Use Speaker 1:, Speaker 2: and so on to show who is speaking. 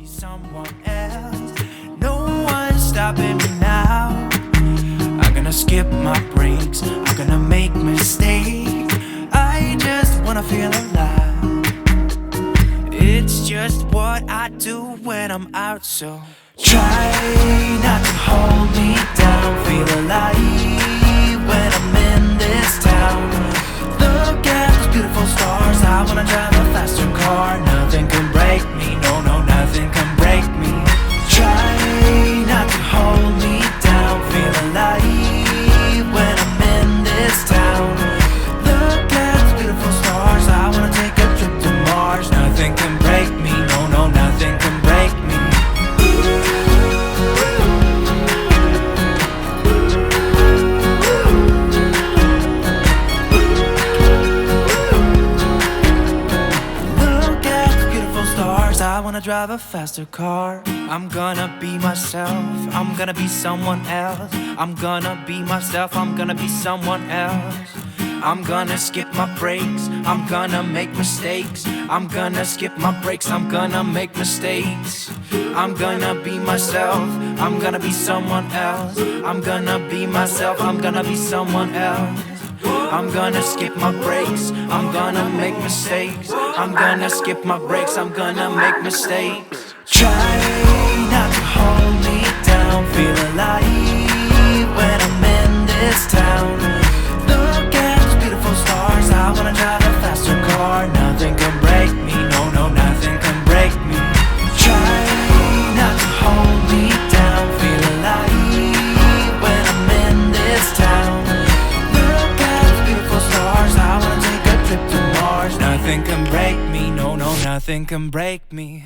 Speaker 1: be someone else. No one's stopping me now. I'm gonna skip my breaks, I'm gonna make mistakes. I just wanna feel alive. It's just what I do when I'm out, so try not to hold me down. Feel alive when I'm in this town. Look at those beautiful stars. I wanna drive a faster car. Nothing can break me, no, no, nothing can break me. Try not to hold me down. Feel alive when I'm in this town. Look at those beautiful stars. I wanna take a trip to Mars. Nothing can break me, no, no, nothing can break me. I wanna drive a faster car. I'm gonna be myself, I'm gonna be someone else. I'm gonna be myself, I'm gonna be someone else. I'm gonna skip my breaks, I'm gonna make mistakes. I'm gonna skip my breaks, I'm gonna make mistakes. I'm gonna be myself, I'm gonna be someone else. I'm gonna be myself, I'm gonna be someone else. I'm gonna skip my breaks, I'm gonna make mistakes. I'm gonna skip my breaks, I'm gonna make mistakes. Try not to hold me down. Feel alive when I'm in this town. Look at those beautiful stars. I wanna drive a faster car. Nothing can break me, no, no, nothing can break me. Try not to hold me down. Feel alive when I'm in this town. I wanna take a trip to Mars. Nothing can break me, no, no, nothing can break me.